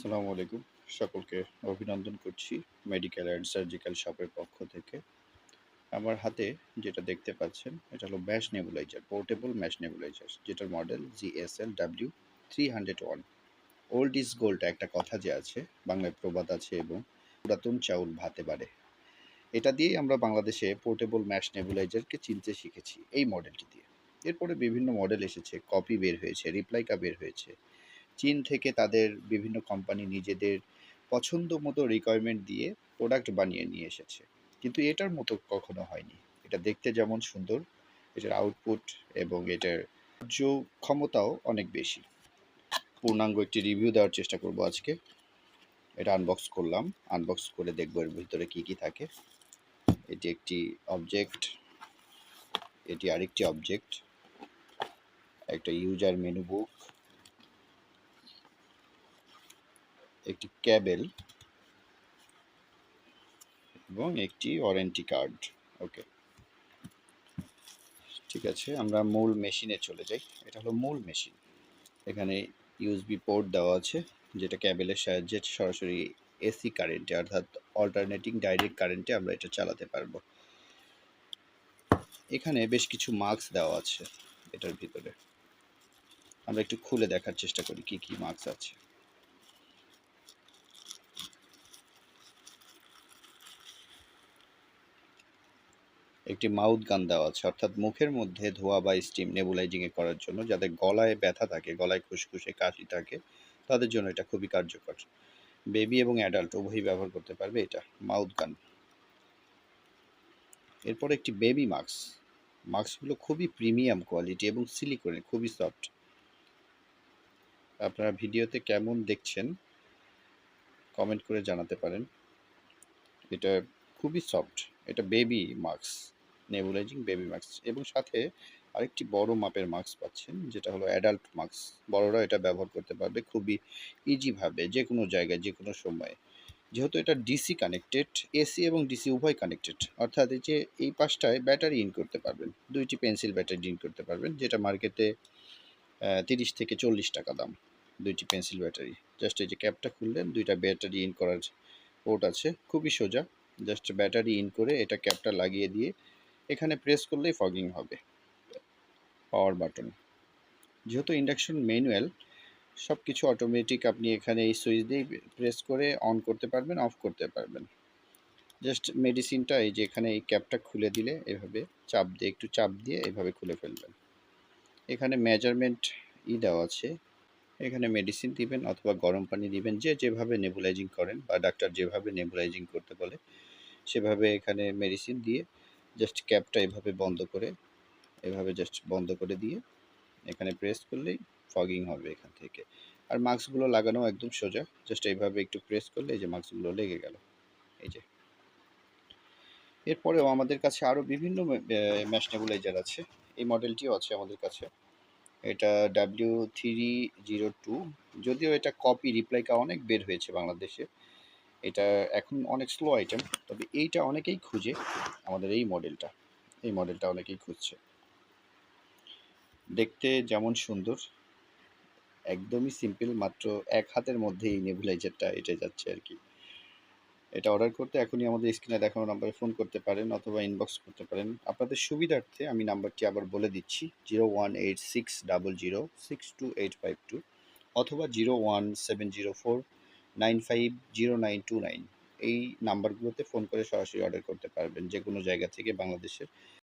আসসালামু আলাইকুম। সকলকে অভিনন্দন করছি মেডিকেল অ্যান্ড সার্জিক্যাল শপের পক্ষ থেকে। আমার হাতে যেটা দেখতে পাচ্ছেন এটা হলো mesh nebulizer, portable mesh nebulizer, যেটার model GSL-W301। Old is gold একটা কথা যে আছে, বাংলায় প্রবাদ আছে, এবং পুরাতন চাউল ভাতে বাড়ে। এটা দিয়েই আমরা বাংলাদেশে পোর্টেবল ম্যাশ নেবুলাইজারকে চিনতে শিখেছি, এই মডেলটি দিয়ে। এরপরে বিভিন্ন মডেল এসেছে, কপি বের হয়েছে, রিপ্লাইকা বের হয়েছে। চীন থেকে তাদের বিভিন্ন কোম্পানি নিজেদের পছন্দ মতো রিকোয়ারমেন্ট দিয়ে প্রোডাক্ট বানিয়ে নিয়ে এসেছে, কিন্তু এটার মতো কখনো হয়নি। এটা দেখতে যেমন সুন্দর, এটার আউটপুট এবং এটার কার্য ক্ষমতাও অনেক বেশি। পূর্ণাঙ্গ একটি রিভিউ দেওয়ার চেষ্টা করব আজকে। এটা আনবক্স করলাম, আনবক্স করে দেখবো এর ভিতরে কি কি থাকে। এটি একটি অবজেক্ট, এটি আরেকটি অবজেক্ট, একটা ইউজার মেনু বুক, একটি ক্যাবেল এবং একটি ওয়ারেন্টি কার্ড। ওকে, ঠিক আছে, আমরা মূল মেশিনে চলে যাই। এটা হলো মূল মেশিন। এখানে ইউএসবি পোর্ট দেওয়া আছে, যেটা ক্যাবেলের সাহায্যে সরাসরি এসি কারেন্টে, অর্থাৎ অল্টারনেটিং ডাইরেক্ট কারেন্টে আমরা এটা চালাতে পারবো। এখানে বেশ কিছু মার্কস দেওয়া আছে এটার ভিতরে। আমরা একটু খুলে দেখার চেষ্টা করি কি কি মার্কস আছে। একটি মাউথ গান দেওয়া আছে, অর্থাৎ মুখের মধ্যে ধোয়া বা স্টিম নেবুলাইজিং করার জন্য, যাদের গলায় ব্যথা থাকে, গলায় খুসখুসে কাশি থাকে, তাদের জন্য এটা খুবই কার্যকর। বেবি এবং অ্যাডাল্ট উভয়ই ব্যবহার করতে পারবে এটা, মাউথ গান। এরপর একটি বেবি মাস্ক। মাস্কগুলো খুবই প্রিমিয়াম কোয়ালিটি এবং সিলিকনের, খুবই সফট। আপনারা ভিডিওতে কেমন দেখছেন কমেন্ট করে জানাতে পারেন। এটা খুবই সফট, এটা বেবি মাস্ক, নেবুলাইজিং বেবি মাস্ক। এবং সাথে আরেকটি বড় মাপের মাস্ক পাচ্ছেন, যেটা হলো অ্যাডাল্ট মাস্ক। বড়রা এটা ব্যবহার করতে পারবে খুবই ইজিভাবে, যে কোনো জায়গায়, যে কোনো সময়ে। যেহেতু এটা ডিসি কানেক্টেড, এসি এবং ডিসি উভয় কানেক্টেড, অর্থাৎ এই যে এই পাশটায় ব্যাটারি ইন করতে পারবেন, 2টি পেন্সিল ব্যাটারি ইন করতে পারবেন, যেটা মার্কেটে 30 থেকে 40 টাকা দাম। 2টি পেন্সিল ব্যাটারি, জাস্ট এই যে ক্যাপটা খুললেন, 2টা ব্যাটারি ইন করার পোর্ট আছে, খুবই সোজা। জাস্ট ব্যাটারি ইন করে এটা ক্যাপটা লাগিয়ে দিয়ে এখানে প্রেস করলেই ফগিং হবে। পাওয়ার বাটন, যেহেতু ইন্ডাকশন ম্যানুয়াল, সব কিছু অটোমেটিক, আপনি এখানে এই সুইচ দিয়ে প্রেস করে অন করতে পারবেন, অফ করতে পারবেন। জাস্ট মেডিসিনটা এই যে এখানে এই ক্যাপটা খুলে দিলে এভাবে চাপ দিয়ে, একটু চাপ দিয়ে এভাবে খুলে ফেলবেন। এখানে মেজারমেন্ট দেওয়া আছে, এখানে মেডিসিন দিবেন অথবা গরম পানি দিবেন, যে যেভাবে নেবুলাইজিং করেন বা ডাক্তার যেভাবে নেবুলাইজিং করতে বলে সেভাবে এখানে মেডিসিন দিয়ে জাস্ট ক্যাপটা এভাবে বন্ধ করে, এভাবে জাস্ট বন্ধ করে দিয়ে এখানে প্রেস করলেই ফগিং হবে এখান থেকে। আর মাস্কগুলো লাগানো একদম সোজা, জাস্ট এইভাবে একটু প্রেস করলে এই যে মাস্কগুলো লেগে গেল। এই যে, এরপরেও আমাদের কাছে আরও বিভিন্ন ম্যাশ নেবুলাইজার আছে। এই মডেলটিও আছে আমাদের কাছে, এটা W302। যদিও এটা কপি রিপ্লাইকা অনেক বের হয়েছে বাংলাদেশে, এটা এখন অনেক স্লো আইটেম, তবে এইটা অনেকেই খুঁজে। আমাদের এই মডেলটা অনেকেই খুঁজছে। দেখতে যেমন সুন্দর, একদমই সিম্পল, মাত্র এক হাতের মধ্যে এই নেবুলাইজারটা এটে যাচ্ছে আর কি। এটা অর্ডার করতে এখনই আমাদের স্ক্রিনে দেখানো নাম্বারে ফোন করতে পারেন অথবা ইনবক্স করতে পারেন। আপনাদের সুবিধার্থে আমি নাম্বারটি আবার বলে দিচ্ছি, 0186000622852 অথবা 01704950929। এই নাম্বারগুলোতে ফোন করে সরাসরি অর্ডার করতে পারবেন যে কোনো জায়গা থেকে বাংলাদেশের।